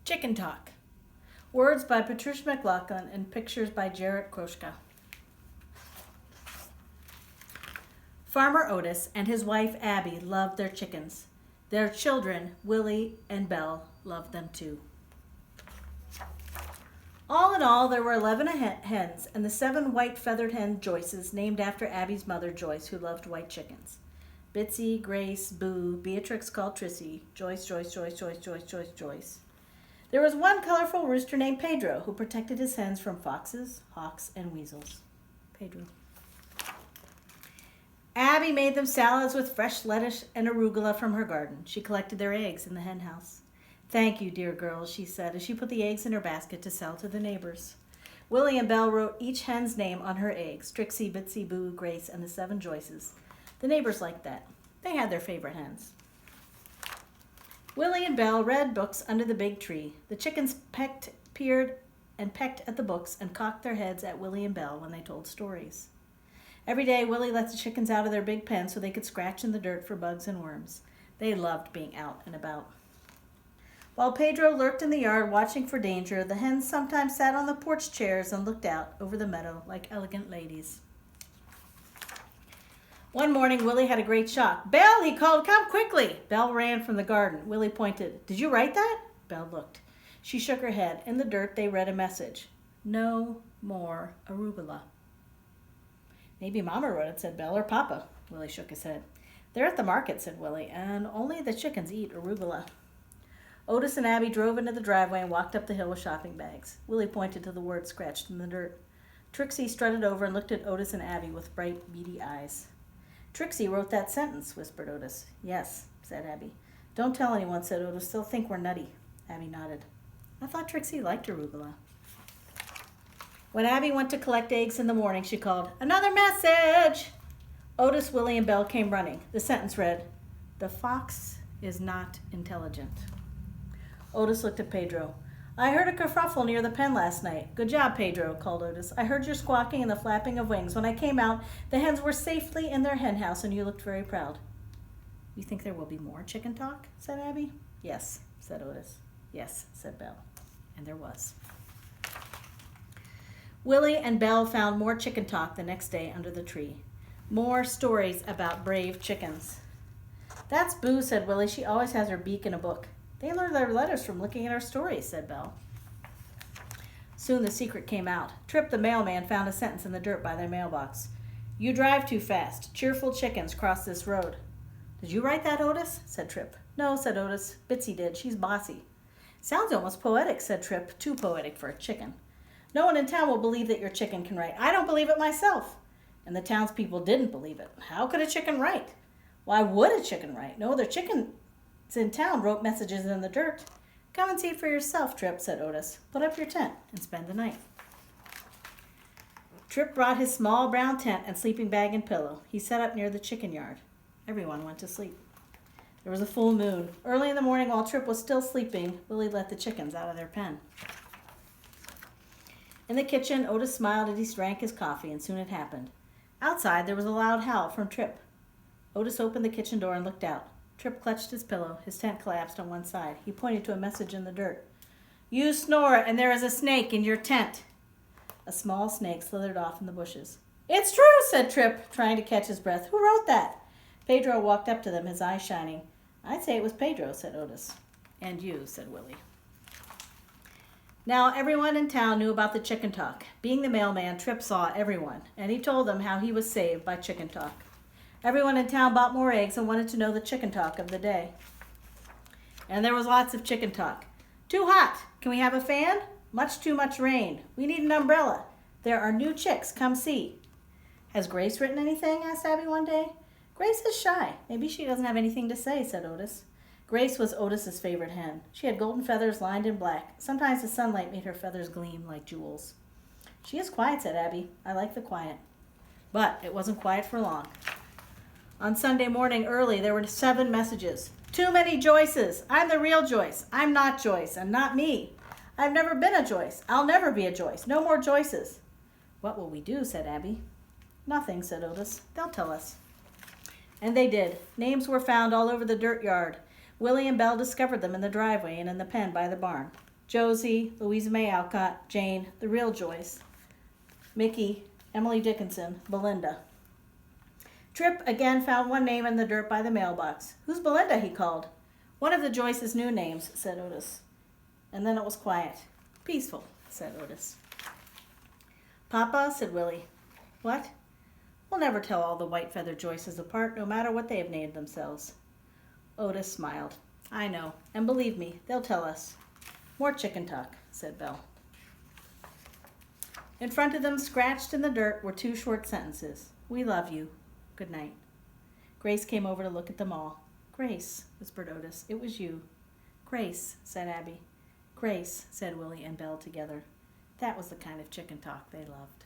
Chicken Talk. Words by Patricia McLaughlin and pictures by Jarrett Kroshka. Farmer Otis and his wife Abby loved their chickens. Their children, Willie and Belle, loved them too. All in all, there were 11 hens, and the 7 white feathered hen Joyces named after Abby's mother Joyce, who loved white chickens. Bitsy, Grace, Boo, Beatrix called Trissy, Joyce, Joyce, Joyce, Joyce, Joyce, Joyce, Joyce. There was one colorful rooster named Pedro who protected his hens from foxes, hawks, and weasels. Pedro. Abby made them salads with fresh lettuce and arugula from her garden. She collected their eggs in the hen house. "Thank you, dear girls," she said as she put the eggs in her basket to sell to the neighbors. Willie and Belle wrote each hen's name on her eggs, Trixie, Bitsy, Boo, Grace, and the 7 Joyces. The neighbors liked that. They had their favorite hens. Willie and Belle read books under the big tree. The chickens peered and pecked at the books and cocked their heads at Willie and Belle when they told stories. Every day, Willie let the chickens out of their big pen so they could scratch in the dirt for bugs and worms. They loved being out and about. While Pedro lurked in the yard watching for danger, the hens sometimes sat on the porch chairs and looked out over the meadow like elegant ladies. One morning, Willie had a great shock. "Belle," he called, "come quickly." Belle ran from the garden. Willie pointed. "Did you write that?" Belle looked. She shook her head. In the dirt, they read a message. "No more arugula." "Maybe Mama wrote it," said Belle, "or Papa." Willie shook his head. "They're at the market," said Willie, "and only the chickens eat arugula." Otis and Abby drove into the driveway and walked up the hill with shopping bags. Willie pointed to the words scratched in the dirt. Trixie strutted over and looked at Otis and Abby with bright, beady eyes. "Trixie wrote that sentence," whispered Otis. "Yes," said Abby. "Don't tell anyone," said Otis. "They'll think we're nutty." Abby nodded. "I thought Trixie liked arugula." When Abby went to collect eggs in the morning, she called, "Another message!" Otis, Willie, and Belle came running. The sentence read, "The fox is not intelligent." Otis looked at Pedro. "I heard a kerfuffle near the pen last night." "Good job, Pedro," called Otis. "I heard your squawking and the flapping of wings. When I came out, the hens were safely in their hen house, and you looked very proud." "You think there will be more chicken talk?" said Abby. "Yes," said Otis. "Yes," said Belle. And there was. Willie and Belle found more chicken talk the next day under the tree. More stories about brave chickens. "That's Boo," said Willie. "She always has her beak in a book." "They learned their letters from looking at our stories," said Belle. Soon the secret came out. Trip the mailman found a sentence in the dirt by their mailbox. "You drive too fast. Cheerful chickens cross this road." "Did you write that, Otis?" said Trip. "No," said Otis. "Bitsy did. She's bossy." "Sounds almost poetic," said Trip. "Too poetic for a chicken." "No one in town will believe that your chicken can write. I don't believe it myself." And the townspeople didn't believe it. How could a chicken write? Why would a chicken write? No other chickens in town wrote messages in the dirt. "Come and see for yourself, Trip," said Otis. "Put up your tent and spend the night." Trip brought his small brown tent and sleeping bag and pillow. He set up near the chicken yard. Everyone went to sleep. There was a full moon. Early in the morning, while Trip was still sleeping, Willie let the chickens out of their pen. In the kitchen, Otis smiled as he drank his coffee, and soon it happened. Outside, there was a loud howl from Trip. Otis opened the kitchen door and looked out. Trip clutched his pillow. His tent collapsed on one side. He pointed to a message in the dirt. "You snore, and there is a snake in your tent." A small snake slithered off in the bushes. "It's true," said Trip, trying to catch his breath. "Who wrote that?" Pedro walked up to them, his eyes shining. "I'd say it was Pedro," said Otis. "And you," said Willie. Now everyone in town knew about the chicken talk. Being the mailman, Trip saw everyone, and he told them how he was saved by chicken talk. Everyone in town bought more eggs and wanted to know the chicken talk of the day. And there was lots of chicken talk. "Too hot. Can we have a fan?" "Much too much rain." "We need an umbrella." "There are new chicks. Come see." "Has Grace written anything?" asked Abby one day. "Grace is shy. Maybe she doesn't have anything to say," said Otis. Grace was Otis's favorite hen. She had golden feathers lined in black. Sometimes the sunlight made her feathers gleam like jewels. "She is quiet," said Abby. "I like the quiet." But it wasn't quiet for long. On Sunday morning early, there were 7 messages. "Too many Joyces. I'm the real Joyce. I'm not Joyce, and not me. I've never been a Joyce. I'll never be a Joyce. No more Joyces." "What will we do?" said Abby. "Nothing," said Otis. "They'll tell us." And they did. Names were found all over the dirt yard. Willie and Belle discovered them in the driveway and in the pen by the barn. Josie, Louisa May Alcott, Jane, the real Joyce, Mickey, Emily Dickinson, Belinda. Trip again found one name in the dirt by the mailbox. Who's Belinda? He called. One of the Joyce's new names, said Otis. And then it was quiet. Peaceful, said Otis. Papa, said Willie. What? We'll never tell all the white-feathered Joyces apart, no matter what they have named themselves. Otis smiled. I know, and believe me, they'll tell us. More chicken talk, said Belle. In front of them, scratched in the dirt, were 2 short sentences. We love you. Good night. Grace came over to look at them all. Grace, whispered Otis, it was you. Grace, said Abby. Grace, said Willie and Belle together. That was the kind of chicken talk they loved.